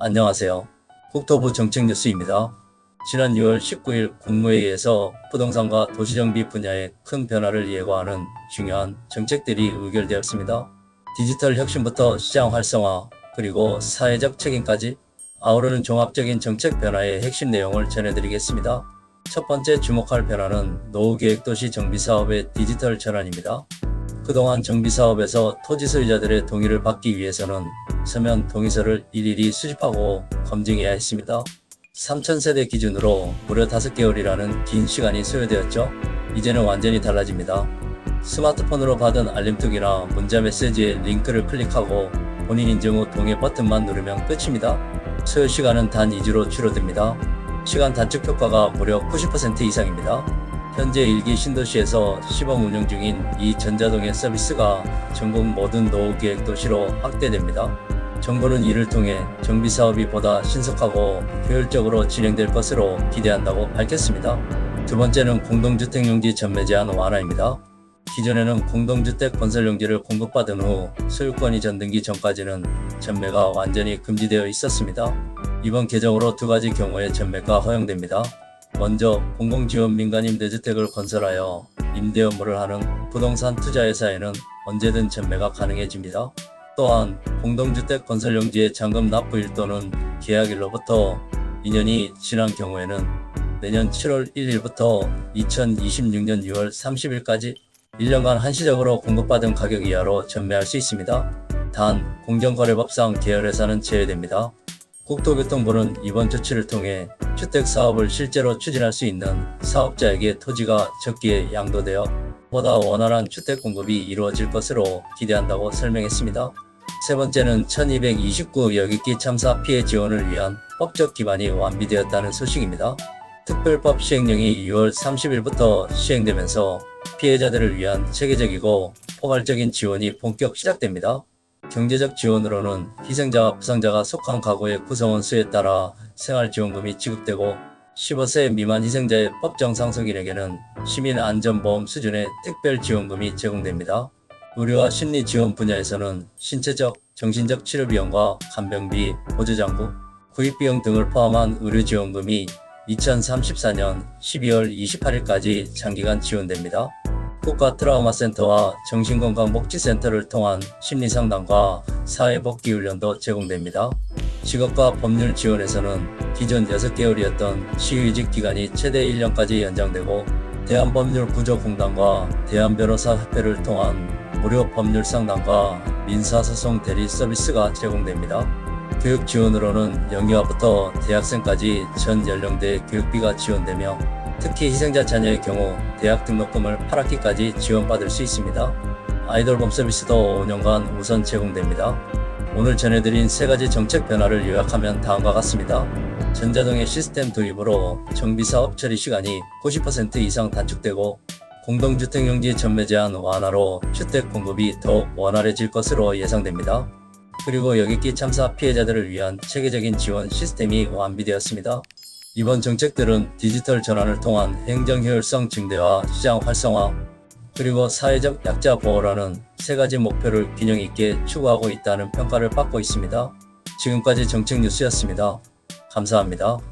안녕하세요. 국토부 정책뉴스입니다. 지난 6월 19일 국무회의에서 부동산과 도시정비 분야의 큰 변화를 예고하는 중요한 정책들이 의결되었습니다. 디지털 혁신부터 시장 활성화, 그리고 사회적 책임까지 아우르는 종합적인 정책 변화의 핵심 내용을 전해드리겠습니다. 첫 번째 주목할 변화는 노후계획도시 정비사업의 디지털 전환입니다. 그동안 정비사업에서 토지 소유자들의 동의를 받기 위해서는 서면 동의서를 일일이 수집하고 검증해야 했습니다. 3000세대 기준으로 무려 5개월이라는 긴 시간이 소요되었죠. 이제는 완전히 달라집니다. 스마트폰으로 받은 알림톡이나 문자 메시지에 링크를 클릭하고 본인 인증 후 동의 버튼만 누르면 끝입니다. 소요 시간은 단 2주로 줄어듭니다. 시간 단축 효과가 무려 90% 이상입니다. 현재 1기 신도시에서 시범 운영 중인 이 전자동의 서비스가 전국 모든 노후계획 도시로 확대됩니다. 정부는 이를 통해 정비사업이 보다 신속하고 효율적으로 진행될 것으로 기대한다고 밝혔습니다. 두 번째는 공동주택용지 전매 제한 완화입니다. 기존에는 공동주택 건설용지를 공급받은 후 소유권이 전등기 전까지는 전매가 완전히 금지되어 있었습니다. 이번 개정으로 두 가지 경우에 전매가 허용됩니다. 먼저 공공지원 민간임대주택을 건설하여 임대 업무를 하는 부동산 투자회사에는 언제든 전매가 가능해집니다. 또한 공동주택 건설용지의 잔금 납부일 또는 계약일로부터 2년이 지난 경우에는 내년 7월 1일부터 2026년 6월 30일까지 1년간 한시적으로 공급받은 가격 이하로 전매할 수 있습니다. 단 공정거래법상 계열회사는 제외됩니다. 국토교통부는 이번 조치를 통해 주택사업을 실제로 추진할 수 있는 사업자에게 토지가 적기에 양도되어 보다 원활한 주택 공급이 이루어질 것으로 기대한다고 설명했습니다. 세 번째는 1229 여객기 참사 피해 지원을 위한 법적 기반이 완비되었다는 소식입니다. 특별법 시행령이 6월 30일부터 시행되면서 피해자들을 위한 체계적이고 포괄적인 지원이 본격 시작됩니다. 경제적 지원으로는 희생자와 부상자가 속한 가구의 구성원 수에 따라 생활지원금이 지급되고 15세 미만 희생자의 법정 상속인에게는 시민안전보험 수준의 특별지원금이 제공됩니다. 의료와 심리지원 분야에서는 신체적, 정신적 치료비용과 간병비, 보조장구, 구입비용 등을 포함한 의료지원금이 2034년 12월 28일까지 장기간 지원됩니다. 국가트라우마센터와 정신건강복지센터를 통한 심리상담과 사회복귀훈련도 제공됩니다. 직업과 법률 지원에서는 기존 6개월이었던 시휴직 기간이 최대 1년까지 연장되고 대한법률구조공단과 대한변호사협회를 통한 무료 법률 상담과 민사소송 대리 서비스가 제공됩니다. 교육 지원으로는 영유아부터 대학생까지 전 연령대 교육비가 지원되며 특히 희생자 자녀의 경우 대학 등록금을 8학기까지 지원받을 수 있습니다. 아이돌봄 서비스도 5년간 우선 제공됩니다. 오늘 전해드린 세 가지 정책 변화를 요약하면 다음과 같습니다. 전자동의 시스템 도입으로 정비사업 처리 시간이 90% 이상 단축되고 공동주택용지 전매 제한 완화로 주택 공급이 더욱 원활해질 것으로 예상됩니다. 그리고 여객기 참사 피해자들을 위한 체계적인 지원 시스템이 완비되었습니다. 이번 정책들은 디지털 전환을 통한 행정 효율성 증대와 시장 활성화, 그리고 사회적 약자 보호라는 세 가지 목표를 균형 있게 추구하고 있다는 평가를 받고 있습니다. 지금까지 정책 뉴스였습니다. 감사합니다.